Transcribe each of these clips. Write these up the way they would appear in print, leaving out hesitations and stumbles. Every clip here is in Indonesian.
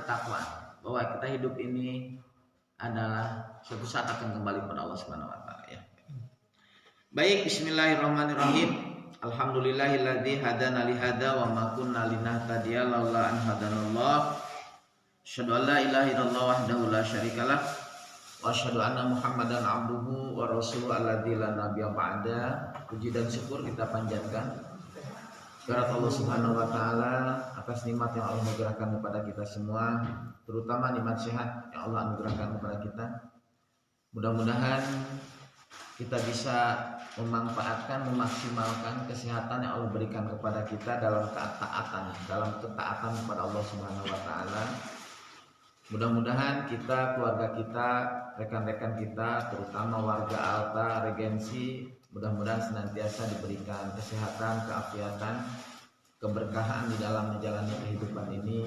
bertakwa bahwa kita hidup ini adalah suatu saat akan kembali kepada Allah Subhanahu wa taala ya. Baik, bismillahirrahmanirrahim. Alhamdulillahilladzi hadana li hada wa ma kunna linahtadiya laula an hadanallah. Asyhadu an la ilaha illallah wahdahu la syarikalah wa asyhadu anna Muhammadan abduhu wa rasuluhu alladzi la nabiyya ba'da. Puji dan syukur kita panjatkan kepada Allah Subhanahu wa taala atas nikmat yang Allah anugerahkan kepada kita semua, terutama nikmat sehat yang Allah anugerahkan kepada kita. Mudah-mudahan kita bisa memanfaatkan, memaksimalkan kesehatan yang Allah berikan kepada kita dalam ketaatan kepada Allah Subhanahu wa taala. Mudah-mudahan kita, keluarga kita, rekan-rekan kita, terutama warga Alta Regensi, mudah-mudahan senantiasa diberikan kesehatan, keafiatan, keberkahan di dalam menjalani kehidupan ini,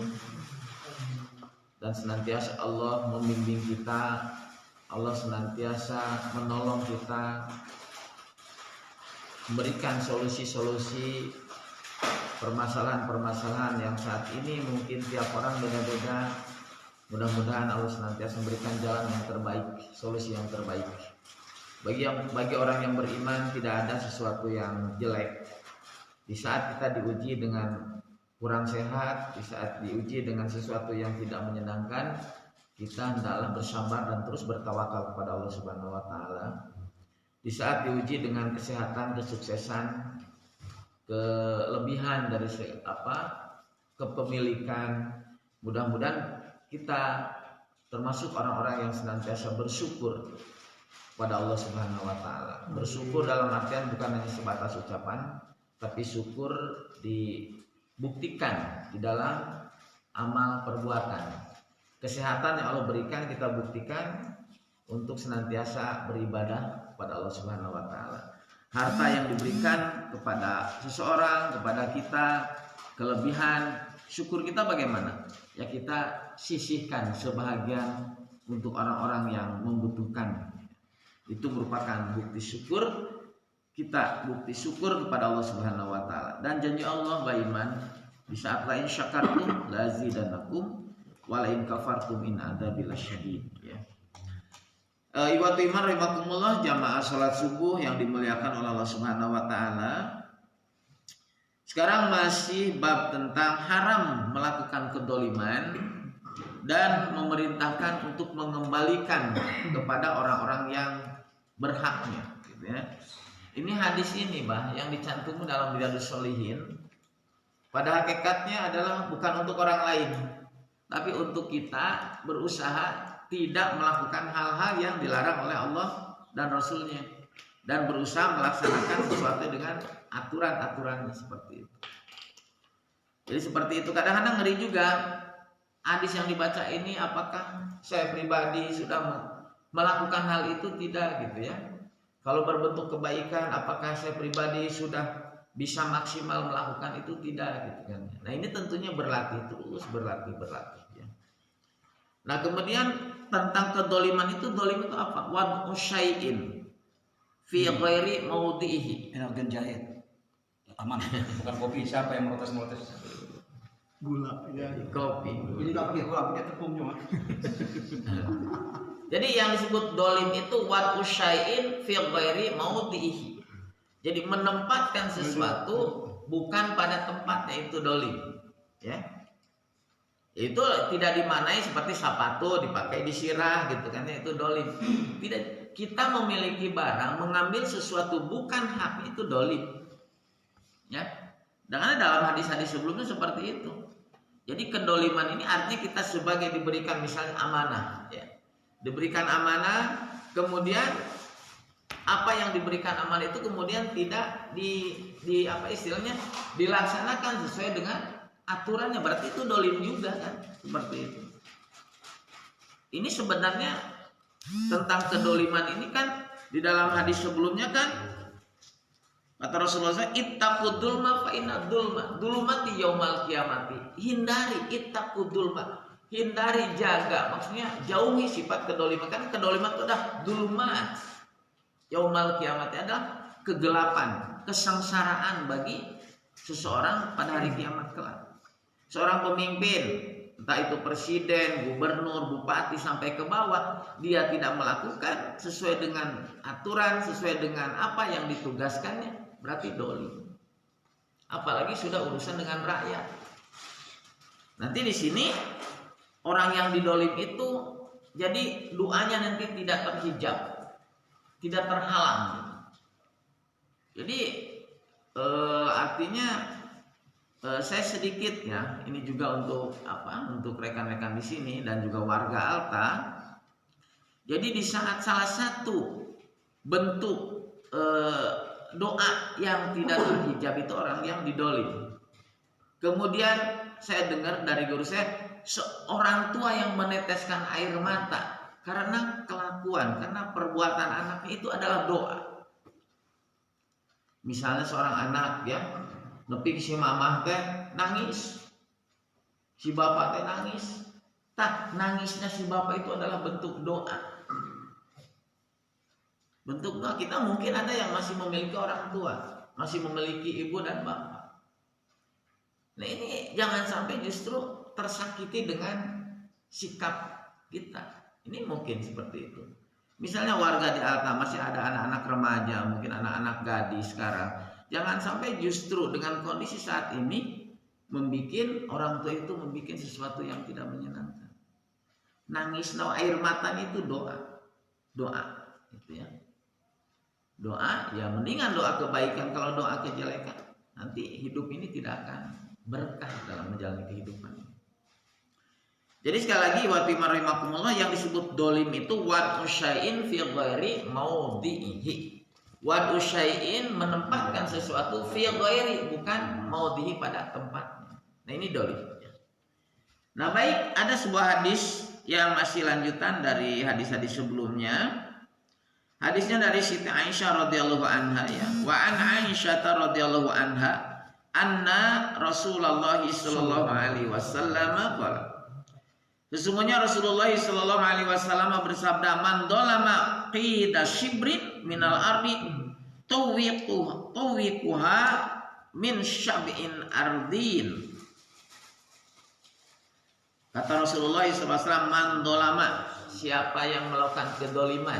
dan senantiasa Allah membimbing kita, Allah senantiasa menolong kita, memberikan solusi-solusi permasalahan-permasalahan yang saat ini mungkin tiap orang beda-beda. Mudah-mudahan Allah senantiasa memberikan jalan yang terbaik, solusi yang terbaik. Bagi orang yang beriman tidak ada sesuatu yang jelek. Di saat kita diuji dengan kurang sehat, di saat diuji dengan sesuatu yang tidak menyenangkan, kita hendaklah bersabar dan terus bertawakal kepada Allah Subhanahu wa taala. Di saat diuji dengan kesehatan, kesuksesan, kelebihan dari kepemilikan, mudah-mudahan kita termasuk orang-orang yang senantiasa bersyukur pada Allah Subhanahu wa taala. Bersyukur dalam artian bukan hanya sebatas ucapan, tapi syukur dibuktikan di dalam amal perbuatan. Kesehatan yang Allah berikan kita buktikan untuk senantiasa beribadah kepada Allah Subhanahu wa taala. Harta yang diberikan kepada seseorang, kepada kita, kelebihan, syukur kita bagaimana? Ya kita sisihkan sebahagian untuk orang-orang yang membutuhkan. Itu merupakan bukti syukur kita, bukti syukur kepada Allah Subhanahu wa taala. Dan janji Allah beriman, di saat lain syakartum lazidanakum wa la in kafartum in adzabil syadid ya. Iwatu iman rahimakumullah, jamaah salat subuh yang dimuliakan oleh Allah Subhanahu wa taala. Sekarang masih bab tentang haram melakukan kedoliman dan memerintahkan untuk mengembalikan kepada orang-orang yang berhaknya gitu ya. Ini hadis ini yang dicantum dalam Riyadhus Shalihin pada hakikatnya adalah bukan untuk orang lain, tapi untuk kita berusaha tidak melakukan hal-hal yang dilarang oleh Allah dan Rasulnya, dan berusaha melaksanakan sesuatu dengan aturan-aturannya seperti itu. Jadi seperti itu. Kadang-kadang ngeri juga hadis yang dibaca ini, apakah saya pribadi sudah melakukan hal itu, tidak gitu ya. Kalau berbentuk kebaikan, apakah saya pribadi sudah bisa maksimal melakukan itu, tidak gitu kan. Nah ini tentunya berlatih terus, berlatih ya. Nah kemudian tentang kedoliman itu, dolim itu apa? Wad'u syai'in fi ghairi mawdi'ihi. Energen jahit. Aman, bukan kopi. Siapa yang protes? Gula ya. Kopi. Ini enggak pakai gula, pakai tepung cuma. Jadi yang disebut dolim itu wad'u syai'in fi ghairi mawdi'ihi. Jadi menempatkan sesuatu bukan pada tempatnya, itu dolim ya. Itu tidak dimanai seperti sepatu dipakai disirah gitu kan ya, itu dolim. Tidak, kita memiliki barang, mengambil sesuatu bukan hak, itu dolim ya. Dan dalam hadis-hadis sebelumnya seperti itu. Jadi kedoliman ini artinya kita sebagai diberikan misalnya amanah ya. Diberikan amanah, kemudian apa yang diberikan amanah itu kemudian tidak dilaksanakan sesuai dengan aturannya, berarti itu dolim juga kan, seperti itu. Ini sebenarnya tentang kedoliman ini kan di dalam hadis sebelumnya kan kata Rasulullah, ittaqud dzulma fa inna dzulmati yaumal qiyamati. Hindari, ittaqud dzulma, hindari, jaga, maksudnya jauhi sifat kedoliman. Kan kedoliman itu adalah dzulmat yaumal qiyamati, adalah kegelapan, kesengsaraan bagi seseorang pada hari kiamat kelak. Seorang pemimpin entah itu presiden, gubernur, bupati sampai ke bawah, dia tidak melakukan sesuai dengan aturan, sesuai dengan apa yang ditugaskannya, berarti dolim. Apalagi sudah urusan dengan rakyat. Nanti di sini orang yang didolim itu jadi doanya nanti tidak terhijab, tidak terhalang. Jadi artinya saya sedikit ya, ini juga untuk untuk rekan-rekan di sini dan juga warga Alta. Jadi di saat salah satu bentuk doa yang tidak terhijab itu orang yang didolim. Kemudian saya dengar dari guru saya, seorang tua yang meneteskan air mata karena kelakuan, karena perbuatan anaknya itu adalah doa. Misalnya seorang anak ya, nepi si mamah teh nangis, si bapak teh nangis, nangisnya si bapak itu adalah bentuk doa. Bentuk doa. Kita mungkin ada yang masih memiliki orang tua, masih memiliki ibu dan bapak. Nah ini jangan sampai justru tersakiti dengan sikap kita. Ini mungkin seperti itu. Misalnya warga di Alta masih ada anak-anak remaja, mungkin anak-anak gadis sekarang. Jangan sampai justru dengan kondisi saat ini membuat orang tua itu membuat sesuatu yang tidak menyenangkan. Nangis air mata itu doa. Doa itu ya. Doa ya mendingan doa kebaikan, kalau doa kejelekan nanti hidup ini tidak akan berkah dalam menjalani kehidupan. Jadi sekali lagi watimarhimakumullah, yang disebut dolim itu wad'u syai'in fi ghairi maudhihi. Wad'u syai'in menempatkan sesuatu fi ghairi, bukan maudhihi pada tempatnya. Nah ini dolim. Nah baik, ada sebuah hadis yang masih lanjutan dari hadis-hadis sebelumnya. Hadisnya dari Siti Aisyah radhiyallahu anha ya. Wa an Aisyah radhiyallahu anha anna Rasulullah sallallahu alaihi wasallam qala. Sesungguhnya Rasulullah sallallahu alaihi wasallam bersabda, man dolama qida shibrin minal ardi tawiquha min syab'in ardin. Kata Rasulullah SAW, man dolama, siapa yang melakukan kedoliman.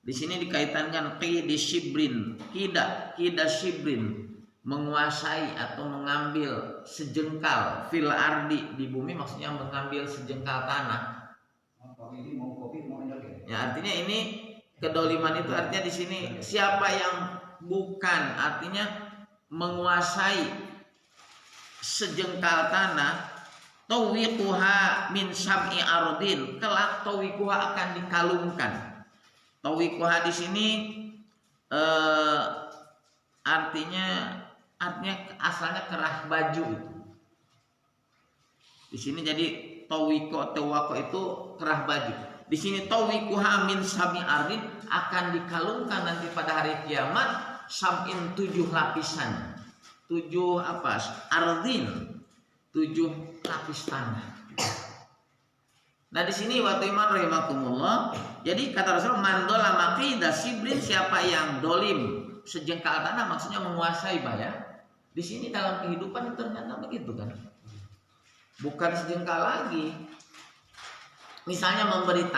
Di sini dikaitankan qida shibrin, qida shibrin, menguasai atau mengambil sejengkal fil ardi, di bumi, maksudnya mengambil sejengkal tanah. Ya artinya ini kedoliman itu artinya di sini siapa yang bukan, artinya menguasai sejengkal tanah, tawiquha min sab'i ardin, kelak tawiquha akan dikalungkan. Tawiquha di sini artinya asalnya kerah baju itu. Di sini jadi tawiko itu kerah baju. Di sini tawikuha min sab'i ardin, akan dikalungkan nanti pada hari kiamat sab'in 7 lapisan. 7 ardin, 7 lapis tanah. Nah di sini waktu iman rahimakumullah. Jadi kata Rasul, mandola maqida sibrin, siapa yang dolim sejengkal tanah, maksudnya menguasai bayar. Di sini dalam kehidupan ternyata begitu kan. Bukan sejengkal lagi. Misalnya membeli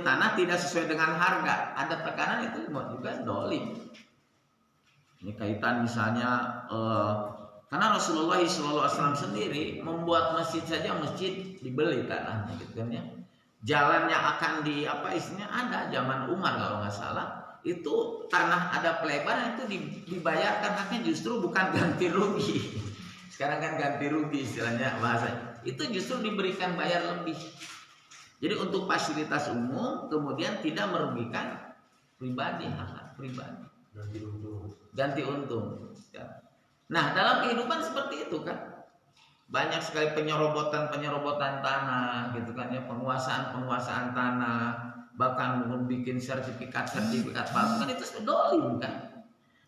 tanah tidak sesuai dengan harga, ada tekanan, itu juga dolim. Ini kaitan misalnya karena Rasulullah SAW sendiri membuat masjid saja, masjid dibeli tanahnya gitu kan ya. Jalannya akan ada zaman Umar kalau nggak salah. Itu tanah ada pelebaran itu dibayarkan haknya, justru bukan ganti rugi. Sekarang kan ganti rugi istilahnya bahasa. Itu justru diberikan bayar lebih. Jadi untuk fasilitas umum, kemudian tidak merugikan pribadi, hak pribadi. Ganti untung. Ya. Nah dalam kehidupan seperti itu kan. Banyak sekali penyerobotan tanah gitu kan ya, penguasaan tanah. Bahkan membuat sertifikat palsu kan, itu dolim kan.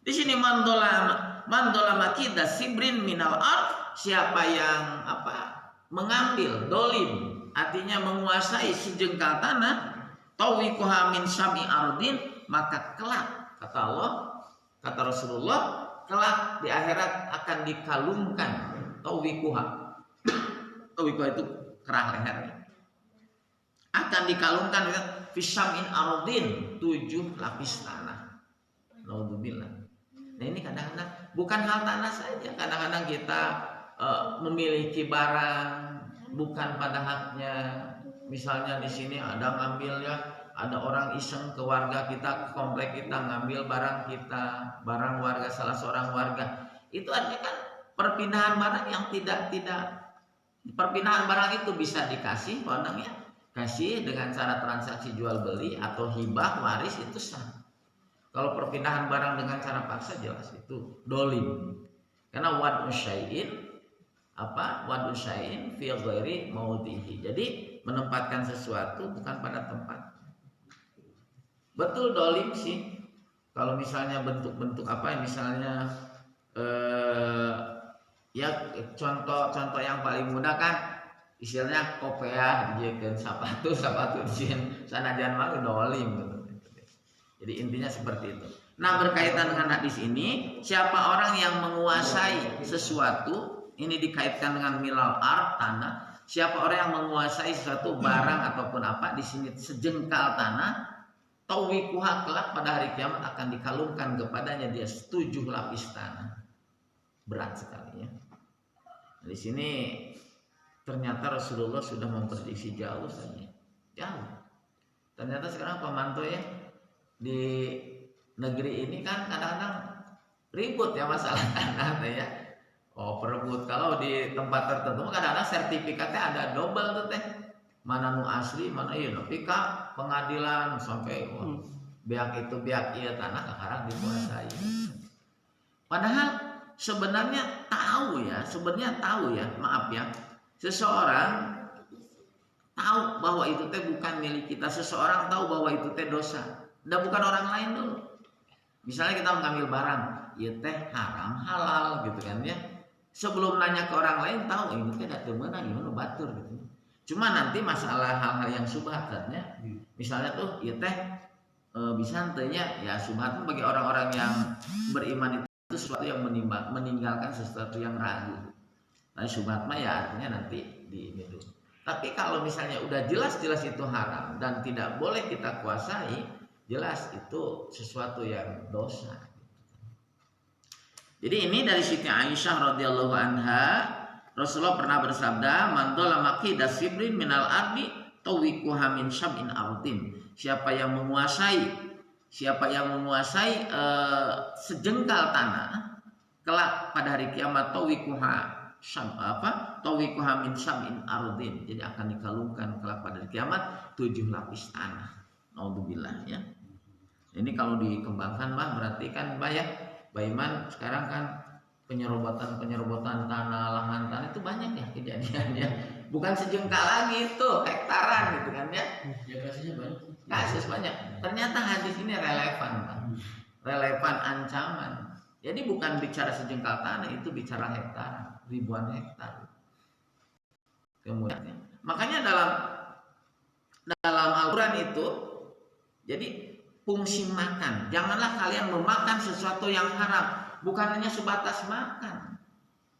Di sini mandolama kita sibrin minal ard, siapa yang mengambil dolim, artinya menguasai sejengkal tanah, tawiquha min sab'i ardin, maka kelak kata Allah, kata Rasulullah, kelak di akhirat akan dikalungkan tawiquha tawiko itu kerah leher, akan dikalungkan fisamin ardin 7 lapis tanah. Naudzubillah. Nah ini kadang-kadang bukan hal tanah saja, kadang-kadang kita memiliki barang bukan pada haknya. Misalnya di sini ada ngambilnya, ada orang iseng ke warga kita, ke komplek kita ngambil barang kita, barang warga salah seorang warga. Itu artinya kan perpindahan barang yang tidak perpindahan barang itu bisa dikasih orangnya, kasih dengan cara transaksi jual beli atau hibah waris itu sah. Kalau perpindahan barang dengan cara paksa jelas itu dolim. Karena wad'u syai'in fi ghairi maudhihi. Jadi menempatkan sesuatu bukan pada tempat. Betul dolim sih. Kalau misalnya bentuk-bentuk apa misalnya ya contoh yang paling mudah kan istilahnya kopiah dijieun sepatu dijieun sanajan mah dolim gitu. Jadi intinya seperti itu. Nah berkaitan dengan hadis ini, siapa orang yang menguasai sesuatu, ini dikaitkan dengan milal ard tanah. Siapa orang yang menguasai sesuatu barang ataupun apa di sini sejengkal tanah, tawikuha kelak pada hari kiamat akan dikalungkan kepadanya dia 7 lapis tanah. Berat sekali ya. Di sini ternyata Rasulullah sudah memprediksi jauh saja. Jauh. Ternyata sekarang pemantau ya di negeri ini kan kadang-kadang ribut ya masalah tanah ya. Oh perebut kalau di tempat tertentu kadang-kadang sertifikatnya ada double tuh teh. Mana nu asli, mana iya tapi kak pengadilan sampai biak itu biak iya tanah kakarang dikuasai. Padahal sebenarnya tahu ya, maaf ya. Seseorang tahu bahwa itu teh bukan milik kita, seseorang tahu bahwa itu teh dosa. Dan bukan orang lain dulu. Misalnya kita mengambil barang, ya teh haram, halal gitu kan ya. Sebelum nanya ke orang lain tahu ini teh da teu meunang gimana batur gitu. Cuma nanti masalah hal-hal yang subhatnya, misalnya tuh ya teh bisa tanya ya subhat bagi orang-orang yang beriman itu sesuatu yang meninggalkan sesuatu yang ragu. Nah subhat mah ya artinya nanti di itu. Tapi kalau misalnya udah jelas-jelas itu haram dan tidak boleh kita kuasai, jelas itu sesuatu yang dosa. Jadi ini dari Siti Aisyah radhiyallahu anha, Rasulullah pernah bersabda, "Man dzalama qida sibrin minal ardi tawikuha min sab'in ardin." Siapa yang menguasai sejengkal tanah, kelak pada hari kiamat tawikuha min sab'in ardin. Jadi akan dikalungkan kelak pada hari kiamat 7 lapis tanah. Naudzubillah ya. Ini kalau dikembangkan Mbah berarti kan Mbah ya, Baiman sekarang kan penyerobotan tanah, lahan tanah itu banyak ya kejadiannya. Bukan sejengkal lagi itu, hektaran gitu kan ya. Ya kasusnya banyak. Kasus banyak. Ternyata hadis ini relevan Mbah. Relevan ancaman. Jadi bukan bicara sejengkal tanah, itu bicara hektar, ribuan hektar. Kemudian makanya dalam Al-Quran itu jadi fungsi makan. Janganlah kalian memakan sesuatu yang haram. Bukan hanya sebatas makan.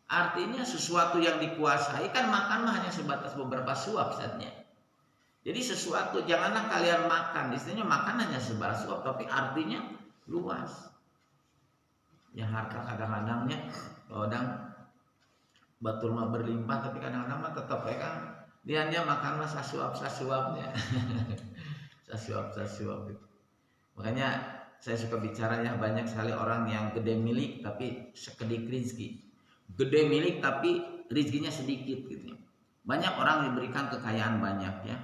Artinya sesuatu yang dikuasai kan makan hanya sebatas beberapa suap saja. Jadi sesuatu janganlah kalian makan. Istilahnya makan hanya sebatas suap, tapi artinya luas. Ya harta kadang-kadangnya kadang batur mah berlimpah, tapi kadang-kadang mah tetap ya kan dia makan mah sasuap-sasuapnya. Sasuap gitu. Makanya saya suka bicara ya, banyak sekali orang yang gede milik tapi sekedik rizki. Gede milik tapi rizkinya sedikit gitu. Banyak orang diberikan kekayaan banyak ya.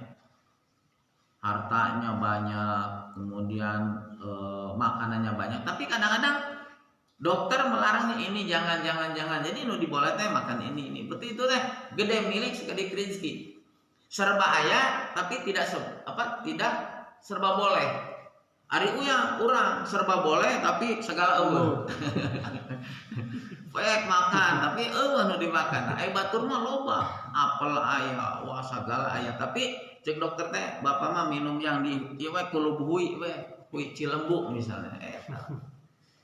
Hartanya banyak, kemudian makanannya banyak. Tapi kadang-kadang dokter melarangnya ini jangan. Jadi nu diboleh teh makan ini. Betul itu teh gede milik sekedik rizki. Serba aya tapi tidak serba boleh. Ari urang serba boleh tapi segala eueuh. Baik makan tapi eueuh nu dimakan. Aya batur mah loba, apel aya, wah sagala aya. Tapi cek dokter teh bapak mah minum yang di ieu we kulub hui Cilembu misalnya.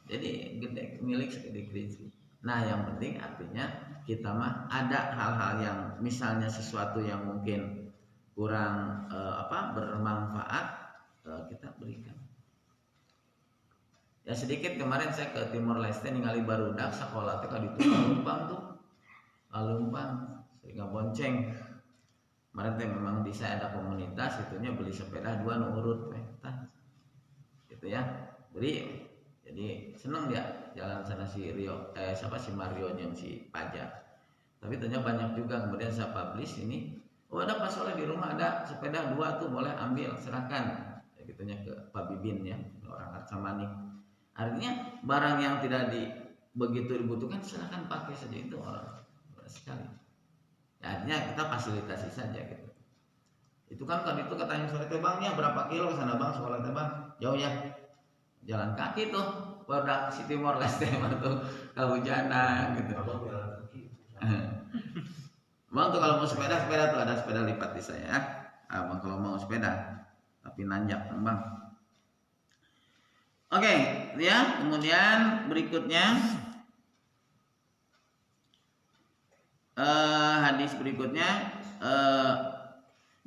Jadi gede milik sekedik rizki. Nah, yang penting artinya kita mah ada hal-hal yang misalnya sesuatu yang mungkin kurang bermanfaat, kita berikan. Ya sedikit kemarin saya ke Timor Leste ningali barudak sekolah teh ka ditu Lumpang tuh. Lumpang sehingga bonceng. Kemarin teh memang di saya ada komunitas itunya beli sepeda 2 nu urut teh. Gitu ya. Jadi seneng dia jalan sana si Rio si Mario yang si Pajak. Tapi ternyata banyak juga kemudian saya publish ini. Oh ada Pak Soleh di rumah ada sepeda 2 tuh boleh ambil silahkan. Ya gitunya ke Pak Bibin ya orang Arcamanik. Artinya barang yang tidak begitu dibutuhkan silahkan pakai saja itu orang sekali. Ya, artinya kita fasilitasi saja gitu. Itu kan itu katanya sore teh Bang ya berapa kilo ke sana Bang sekolah teh Bang? Jauh ya. Jalan kaki tuh. Baru si Timor Leste tuh kehujanan gitu. Bang tuh kalau mau sepeda tuh ada sepeda lipat di saya. Bang kalau mau sepeda tapi nanjak Bang. Oke, ya. Kemudian berikutnya hadis berikutnya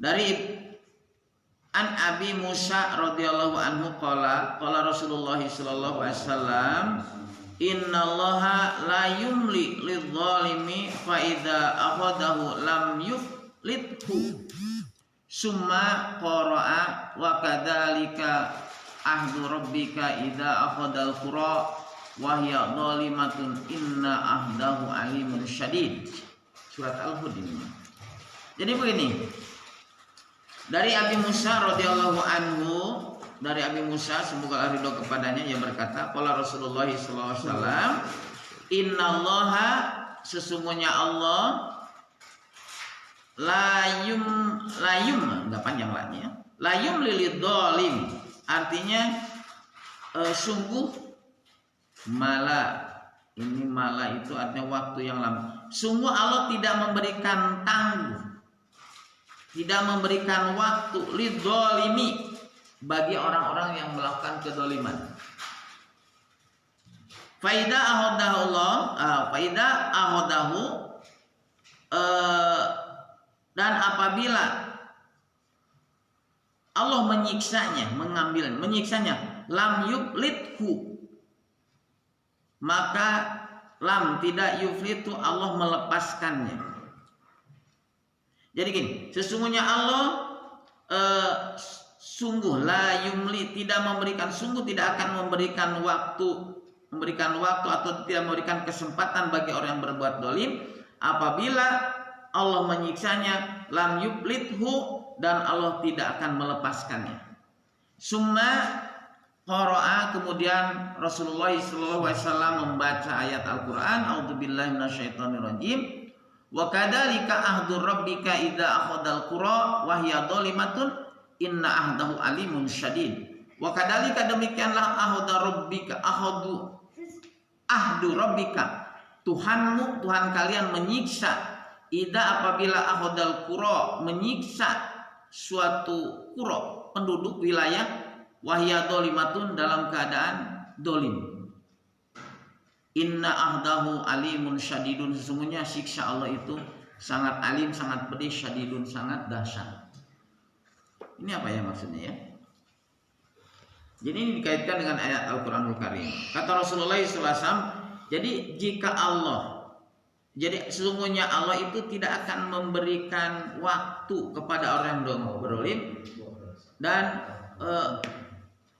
dari An Abi Musa radhiyallahu anhu qala Rasulullah sallallahu alaihi wasallam innallaha la yumli lidh-dhalimi fa idza akhadahu lam yuflithu summa qara'a wa kadzalika ahdu rabbika idza akhadal qura wa hiya dhalimatun inna ahdahu alimun syadid. Surat Al-Hud ini. Jadi begini. Dari Abi Musa radhiyallahu anhu, dari Abi Musa semoga Allah ridho kepadanya, ia berkata, qala Rasulullah sallallahu alaihi wasallam, innallaha sesungguhnya Allah enggak panjang lagi ya. Layum lilid dhalim. Artinya sungguh mala. Ini mala itu artinya waktu yang lama. Sungguh Allah tidak memberikan tangguh, tidak memberikan waktu lidzalimi bagi orang-orang yang melakukan kedoliman. Faida ahodahu Allah, faida ahodahu dan apabila Allah menyiksanya, lam yuflithu, maka lam tidak yuflitu Allah melepaskannya. Jadi gini, sesungguhnya Allah sungguh la yumli tidak akan memberikan waktu atau tidak memberikan kesempatan bagi orang yang berbuat dolim apabila Allah menyiksanya, lam yuflithu, dan Allah tidak akan melepaskannya. Summa qara'a, kemudian Rasulullah SAW membaca ayat Al-Quran, a'udzubillahi minasyaitonirrajim, wa kadzalika ahdu rabbika idza akhadal qura wa hiya dhalimatun inna ahdahu alimun syadid. Wa kadzalika, demikianlah ahdu rabbika, Tuhanmu, Tuhan kalian menyiksa, idza apabila akhadal qura, menyiksa suatu qura, penduduk wilayah, wahya dolimatun, dalam keadaan dolim. Inna ahdahu alimun syadidun, sesungguhnya siksa Allah itu sangat alim, sangat pedih, syadidun, sangat dahsyat. Ini apa ya maksudnya ya? Jadi ini dikaitkan dengan ayat Al-Quranul Karim. Kata Rasulullah SAW, jadi jika Allah, jadi sesungguhnya Allah itu tidak akan memberikan waktu kepada orang yang berdolim, dan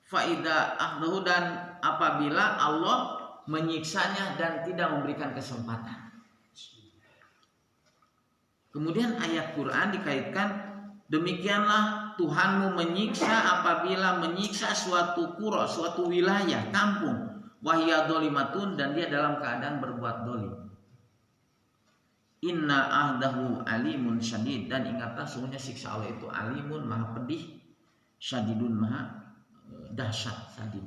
faida ahdahu, dan apabila Allah menyiksanya dan tidak memberikan kesempatan. Kemudian ayat Quran dikaitkan, demikianlah Tuhanmu menyiksa apabila menyiksa suatu qura, suatu wilayah, kampung, wahya dolimatun, dan dia dalam keadaan berbuat dolim. Inna ahdahu alimun syadid, dan ingatlah sungguhnya siksa Allah itu alimun, maha pedih, syadidun, maha dahsyat, sadid,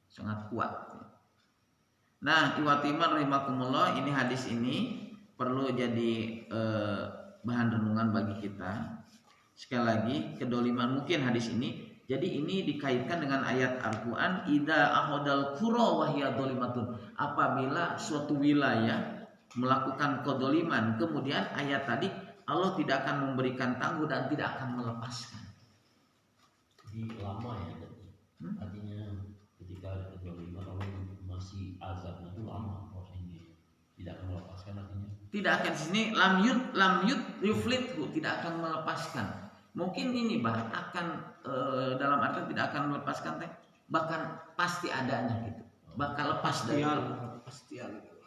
sangat kuat. Nah, iwatiman rahimakumullah, ini hadis ini perlu jadi bahan renungan bagi kita. Sekali lagi, kedoliman, mungkin hadis ini Jadi ini dikaitkan dengan ayat Al-Qur'an idza ahodal qura wa hiya dzalimatun. Apabila suatu wilayah melakukan kedoliman, kemudian ayat tadi Allah tidak akan memberikan tangguh dan tidak akan melepaskan. Jadi lama ya tadi. Artinya ketika ada kedoliman Allah masih azabnya itu lama prosesnya. Tidak akan melepaskan artinya. Tidak akan sini lam yut yuflithu, tidak akan melepaskan. Mungkin ini akan dalam arti tidak akan melepaskan teh, bahkan pasti adanya gitu, bakal lepas dari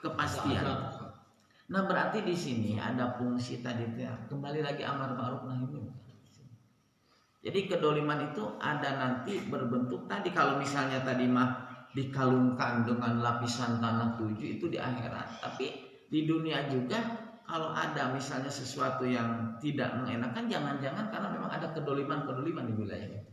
kepastian. Nah berarti di sini ada fungsi tadi teh, kembali lagi amar ma'ruf nahi munkar. Jadi kedoliman itu ada nanti berbentuk tadi, kalau misalnya tadi mah dikalungkan dengan lapisan tanah 7 itu di akhirat, tapi di dunia juga kalau ada misalnya sesuatu yang tidak mengenakan, jangan-jangan karena memang ada kedoliman di wilayah itu.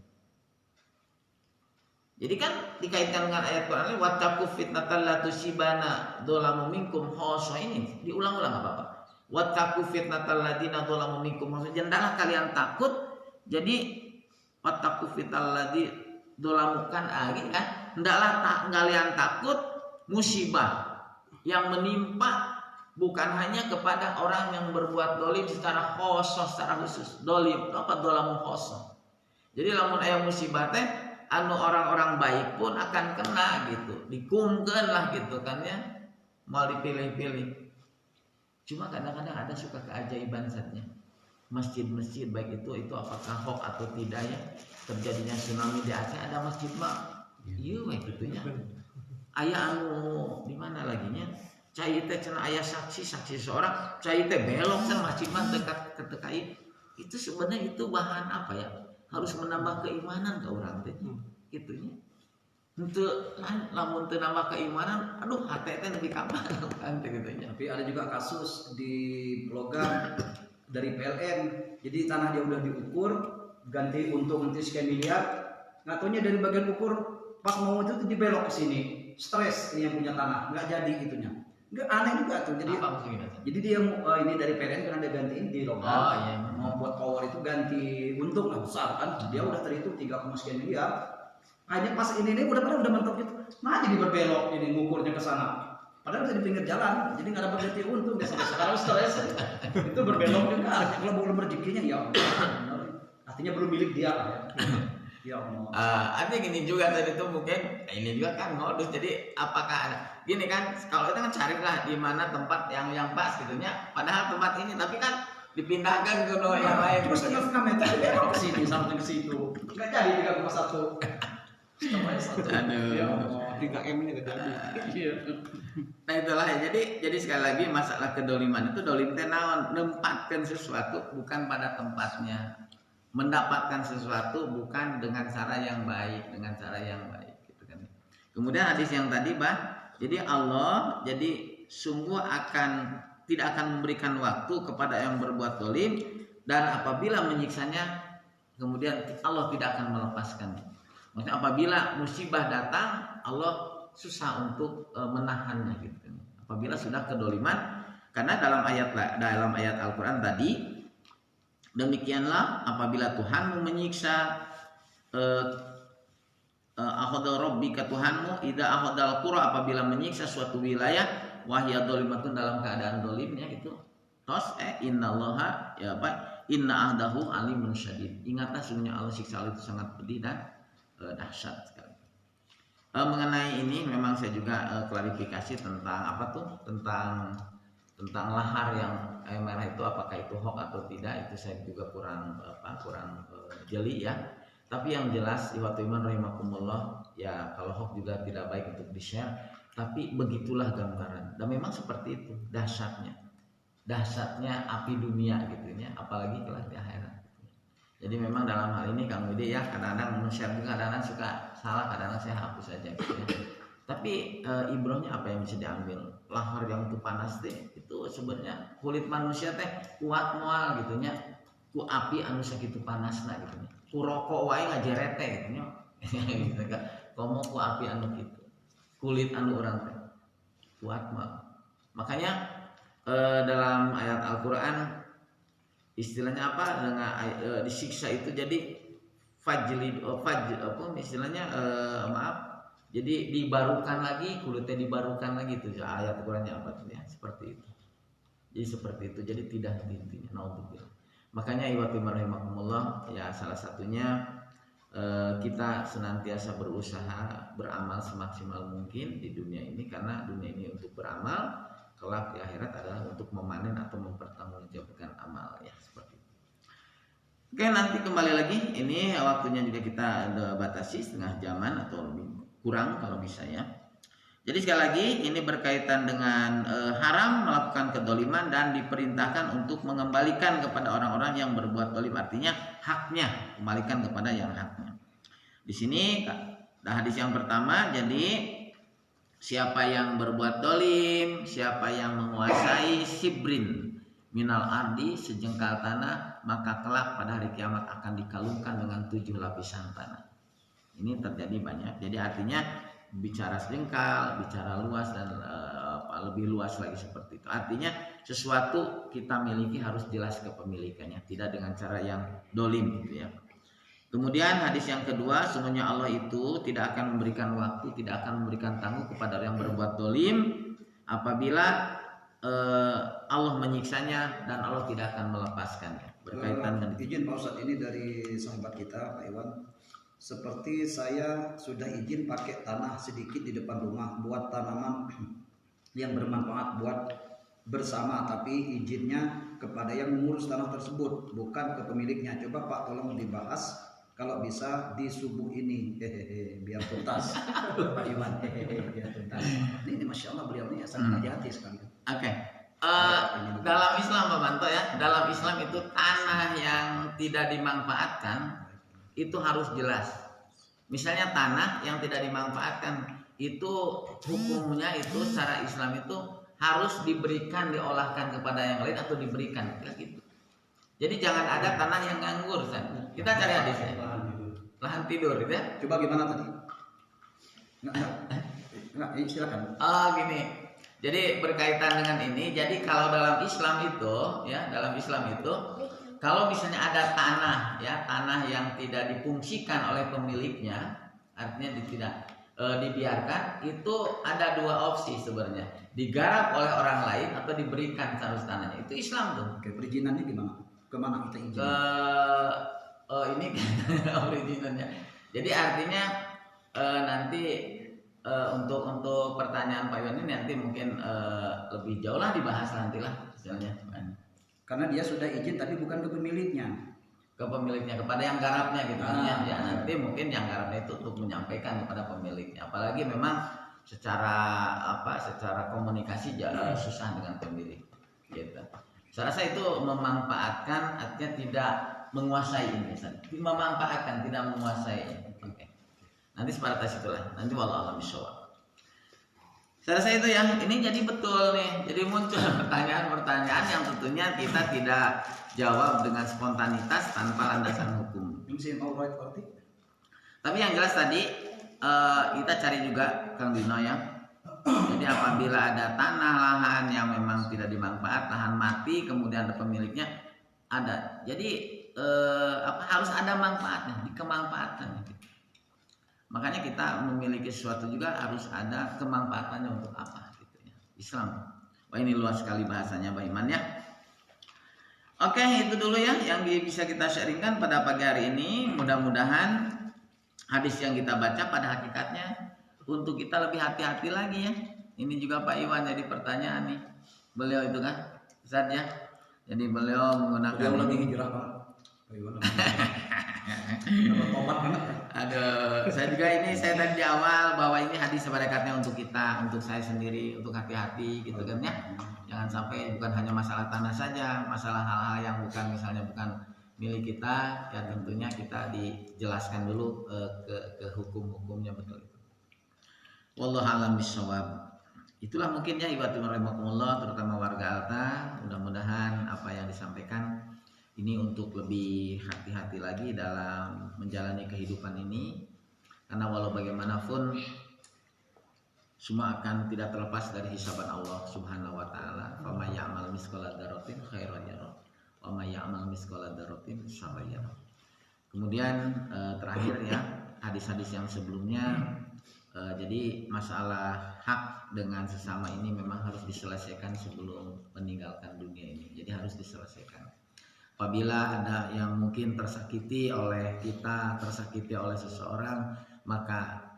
Jadi kan dikaitkan dengan ayat Quran, wattaqu fitnatal la tusibana dzalamu minkum khassa, ini diulang-ulang apa-apa. Wattaqu fitnatal ladina dzalamu minkum khassa, janganlah kalian takut. Jadi wattaqu fitnatal ladzi dzalamu kan hendaklah kalian takut musibah yang menimpa bukan hanya kepada orang yang berbuat dolim secara khusus, secara khusus. Dolim, apa dolamu khusus. Jadi lamun aya musibah teh, anu orang-orang baik pun akan kena gitu, dikumkeun lah gitu kan ya, mau dipilih-pilih. Cuma kadang-kadang ada suka keajaiban saatnya. Masjid-masjid baik itu apakah hoax atau tidak ya, terjadinya tsunami di Aceh ada masjid mah, iya gitunya. Aya anu di mana lagi nya? Cai teh cenah aya saksi seorang, cai teh belok cenah masjid mah dekat ke TKI. Itu sebenarnya itu bahan apa ya? Harus menambah keimanan ke orang teh. Gitunya. Henteu lamun teu nambah keimanan, aduh hate teh nepi ka mana kan gitunya. Tapi ada juga kasus di Blogam dari PLN. Jadi tanah dia udah diukur, ganti untung nanti sekian miliar. Nggak taunya dari bagian ukur pas mau itu dibelok ke sini. Stres ini yang punya tanah, nggak jadi gitunya. Enggak, aneh juga tuh. Jadi dia ini dari PLN kan ada gantiin di logam. Oh, iya. Mau buat power itu ganti untung lah besar kan. Dia udah terhitung 3, sekian miliar. Hanya pas ini udah mentok gitu. Nah jadi berbelok ini ngukurnya ke sana. Padahal udah di pinggir jalan. Jadi nggak dapat ganti untung. Dia sampai sekarang stres. Itu berbelok juga. Kalau belum rezekinya ya. Artinya belum milik dia. Ya Allah. Artinya gini juga tadi itu mungkin ini juga kan modus. Jadi apakah gini kan, kalau kita kan carilah di mana tempat yang pas gitunya. Padahal tempat ini tapi kan dipindahkan ke yang lain. Terus setengah meter belok ke sini sampai ke situ. Nggak jadi 3,1. Aduh. Ya Allah. 3M nya nggak jadi. Nah itulah ya. Jadi sekali lagi masalah kedoliman itu dolim teh naon, nempatkan sesuatu bukan pada tempatnya. Mendapatkan sesuatu bukan dengan cara yang baik, gitu kan. Kemudian hadis yang tadi jadi Allah sungguh tidak akan memberikan waktu kepada yang berbuat dolim, dan apabila menyiksanya kemudian Allah tidak akan melepaskannya. Maksudnya apabila musibah datang Allah susah untuk menahannya gitu kan. Apabila sudah kedoliman, karena dalam ayat Al-Qur'an tadi, demikianlah apabila Tuhanmu menyiksa akhadha rabbika Tuhanmu idza akhadal qura, apabila menyiksa suatu wilayah wahya dzalimatun dalam keadaan dolimnya itu tos innallaha inna ahdahu alimun syadid. Ingatlah sungguhnya Allah siksa Allah itu sangat pedih dan dahsyat sekali. Mengenai ini memang saya juga klarifikasi tentang tentang lahar yang merah itu, apakah itu hoax atau tidak, itu saya juga kurang jeli ya. Tapi yang jelas ikhwatul iman rahimakumullah, ya kalau hoax juga tidak baik untuk di-share, tapi begitulah gambaran. Dan memang seperti itu dahsyatnya api dunia gitu ya, apalagi kelak di akhirat. Jadi memang dalam hal ini Kang Widi ya, kadang-kadang share juga, kadang-kadang suka salah, kadang-kadang saya hapus aja gitu ya. Tapi ibrohnya apa yang bisa diambil? Lahar yang itu panas teh itu sebenarnya kulit manusia teh kuat moal gitu nya, ku api anu sakitu panasna gitu nya, ku rokok wae ngajeret teh gitu nya gitu kan. Komo ku api anu kitu, kulit anu urang teh kuat moal. Makanya dalam ayat Al-Qur'an istilahnya apa, dengan disiksa itu jadi apa istilahnya maaf. Jadi dibarukan lagi, kulitnya dibarukan lagi itu ayat Qur'annya apa tuh ya, seperti itu. Jadi seperti itu. Jadi tidak henti-hentinya. Naudzubillah. Makanya iwati rahimakumullah ya, salah satunya kita senantiasa berusaha beramal semaksimal mungkin di dunia ini, karena dunia ini untuk beramal, kelak di akhirat adalah untuk memanen atau mempertanggungjawabkan amal ya, seperti itu. Oke, nanti kembali lagi, ini waktunya juga kita batasi setengah jaman atau lebih kurang kalau bisa ya. Jadi sekali lagi ini berkaitan dengan haram melakukan kedoliman dan diperintahkan untuk mengembalikan kepada orang-orang yang berbuat dolim, artinya haknya kembalikan kepada yang haknya. Di sini hadis yang pertama, jadi siapa yang berbuat dolim, siapa yang menguasai sibrin minal ardi sejengkal tanah, maka kelak pada hari kiamat akan dikalungkan dengan 7 lapisan tanah. Ini terjadi banyak. Jadi artinya bicara sejengkal, bicara luas dan lebih luas lagi seperti itu. Artinya sesuatu kita miliki harus jelas kepemilikannya, tidak dengan cara yang dolim gitu ya. Kemudian hadis yang kedua, sungguhnya Allah itu tidak akan memberikan waktu, tidak akan memberikan tangguh kepada orang yang berbuat dolim apabila Allah menyiksanya, dan Allah tidak akan melepaskannya. Berkaitan dengan izin Pak Ustadz, ini dari sahabat kita Pak Iwan. Seperti saya sudah izin pakai tanah sedikit di depan rumah buat tanaman yang bermanfaat buat bersama, tapi izinnya kepada yang mengurus tanah tersebut, bukan ke pemiliknya. Coba Pak tolong dibahas kalau bisa di subuh ini, biar tuntas. Pak Iwan, biar tuntas. Ini Masya Allah beliau ini sangat hati-hati sekali. Oke. Dalam Islam Pak Banto ya, dalam Islam itu tanah yang tidak dimanfaatkan itu harus jelas. Misalnya tanah yang tidak dimanfaatkan itu hukumnya itu secara Islam itu harus diberikan, diolahkan kepada yang lain atau diberikan gitu. Jadi jangan ada tanah yang nganggur kan. Kita cari hadisnya. Lahan tidur gitu ya. Coba gimana tadi? Enggak, silakan. Oh gini. Jadi berkaitan dengan ini, jadi kalau dalam Islam itu ya, dalam Islam itu kalau misalnya ada tanah ya, tanah yang tidak difungsikan oleh pemiliknya, artinya tidak dibiarkan, itu ada 2 opsi sebenarnya. Digarap oleh orang lain atau diberikan seharusnya tanahnya. Itu Islam tuh. Oke, perizinannya gimana? Kemana kita izin? Ini perizinannya. Jadi artinya nanti untuk pertanyaan Pak Iwan ini nanti mungkin lebih jauh lah dibahas nantilah misalnya. Karena dia sudah izin tapi bukan ke pemiliknya. Ke pemiliknya, kepada yang garapnya gitu ya. Ya nanti mungkin yang garapnya itu untuk menyampaikan kepada pemiliknya. Apalagi memang secara komunikasi susah dengan pemilik gitu. Saya rasa itu memanfaatkan, artinya tidak menguasai ini, memanfaatkan, tidak menguasai. Oke. Nanti sebatas itulah. Nanti wallahu a'lam bishawab. Saya rasa itu ya, ini jadi betul nih. Jadi muncul pertanyaan-pertanyaan yang tentunya kita tidak jawab dengan spontanitas tanpa landasan hukum. Tapi yang jelas tadi kita cari juga Kang Dino ya. Jadi apabila ada tanah lahan yang memang tidak dimanfaat, lahan mati, kemudian ada pemiliknya, ada. Jadi harus ada manfaatnya, dikemanfaatkan. Makanya kita memiliki sesuatu juga harus ada kemanfaatannya untuk apa gitu ya. Islam. Wah ini luas sekali bahasanya Pak Iman ya. Oke, itu dulu ya yang bisa kita sharingkan pada pagi hari ini. Mudah-mudahan hadis yang kita baca pada hakikatnya untuk kita lebih hati-hati lagi ya. Ini juga Pak Iwan jadi pertanyaan nih. Beliau itu kan Ustaz ya. Jadi beliau menggunakan lagi hijrah Pak. Pak Iwan. Aduh, saya tadi di awal bahwa ini hadis sebalikatnya untuk kita, untuk saya sendiri, untuk hati-hati gitu kan ya. Jangan sampai bukan hanya masalah tanah saja, masalah hal-hal yang bukan misalnya bukan milik kita, ya tentunya kita dijelaskan dulu ke hukum-hukumnya betul itu. Wallahu a'lam bishawab. Itulah mungkin ya ibadatu rahimakumullah, terutama warga Alta, mudah-mudahan apa yang disampaikan ini untuk lebih hati-hati lagi dalam menjalani kehidupan ini, karena walau bagaimanapun semua akan tidak terlepas dari hisaban Allah Subhanahu wa taala. Fa may ya'mal misqala dzarratin khairan yarah wa may ya'mal misqala dzarratin syarran yarah. Kemudian terakhir ya, hadis-hadis yang sebelumnya, jadi masalah hak dengan sesama ini memang harus diselesaikan sebelum meninggalkan dunia ini. Jadi harus diselesaikan. Apabila ada yang mungkin tersakiti oleh kita, tersakiti oleh seseorang, maka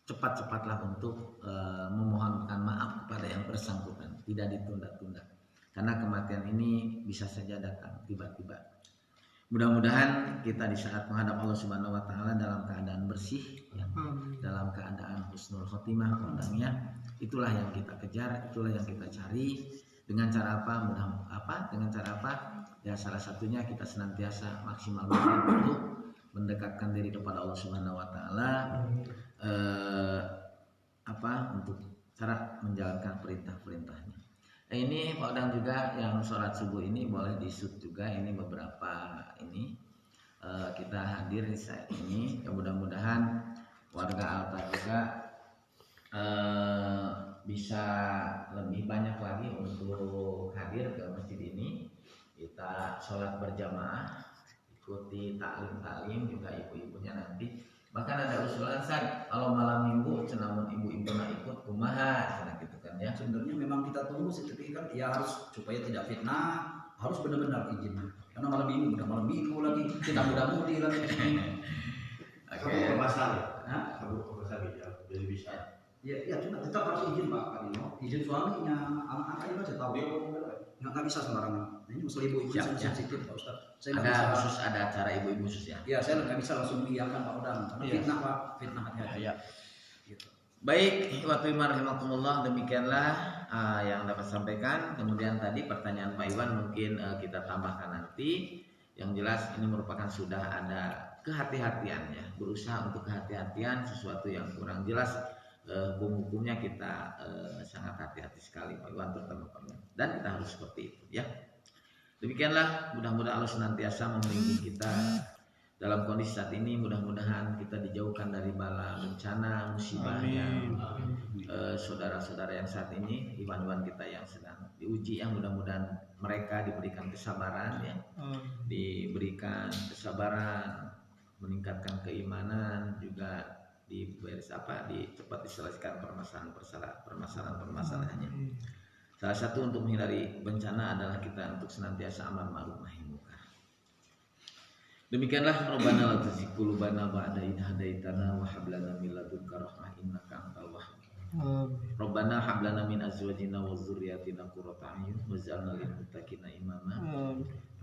cepat-cepatlah untuk memohonkan maaf kepada yang bersangkutan, tidak ditunda-tunda. Karena kematian ini bisa saja datang tiba-tiba. Mudah-mudahan kita di saat menghadap Allah Subhanahu wa taala dalam keadaan bersih, ya, dalam keadaan husnul khotimah kondangnya. Itulah yang kita kejar, itulah yang kita cari. Dengan cara apa? Dengan cara apa? Ya salah satunya kita senantiasa maksimal mungkin untuk mendekatkan diri kepada Allah Subhanahu wa taala, untuk cara menjalankan perintah-perintahnya. Ini Pak Odang juga yang sholat subuh ini boleh di-shoot juga, ini beberapa ini kita hadir di saat ini. Ya, mudah-mudahan warga Alta juga bisa lebih banyak lagi untuk hadir ke masjid ini. Kita sholat berjamaah, ikuti taklim juga ibu-ibunya nanti. Bahkan ada usulan kalau malam minggu namun ibu-ibu nak ikut kumaha gitu kan ya. Sebenarnya memang kita tunggu sih, tapi kan ya harus supaya tidak fitnah, harus benar-benar izin. Karena malam minggu lagi kita muda-mudi lagi. Oke. Kabur ya, jadi bisa. Ya cuma tetap harus izin Pak Kadino, izin suaminya, anak-anak itu tahu. Nggak bisa sembarangan. Ini masalah ibu-ibu sensitif Pak Ustaz. Saya Ada khusus, ada acara ibu-ibu khusus ya. Ya saya nggak bisa langsung mengiyakan Pak Odang. Karena fitnah Pak, fitnah hati-hati. Ya. Gitu. Baik, wa rahimakumullah, demikianlah yang dapat sampaikan. Kemudian tadi pertanyaan Pak Iwan mungkin kita tambahkan nanti. Yang jelas ini merupakan sudah ada kehati-hatian ya, berusaha untuk kehati-hatian sesuatu yang kurang jelas hukum-hukumnya kita sangat hati-hati sekali Pak Iwan, terutama Pak Iwan. Dan kita harus seperti itu ya. Demikianlah, mudah-mudahan Allah senantiasa membimbing kita dalam kondisi saat ini. Mudah-mudahan kita dijauhkan dari bala bencana musibah yang saudara-saudara yang saat ini, iwan-iwan kita yang sedang diuji, yang mudah-mudahan mereka diberikan kesabaran ya, diberikan kesabaran, meningkatkan keimanan, juga cepat diselesaikan permasalahan-permasalahannya. Salah satu untuk menghindari bencana adalah kita untuk senantiasa amar ma'ruf nahi munkar. Demikianlah, Rabbana la tuzigh qulubana ba'da idh hadaitana wa hab lana min ladunka rahmah innaka antal wahhab. Rabbana hab lana min azwajina wa dzurriyyatina qurrata a'yun waj'alna lil muttaqina imama.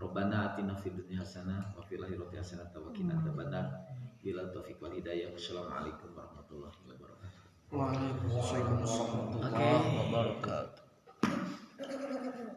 Rabbana atina fid dunya hasanah wa fil akhirati hasanah wa qina adzabannar. Bila taufiq wal hidayah. Wassalamualaikum warahmatullahi wabarakatuh. Waalaikumsalam warahmatullahi wabarakatuh.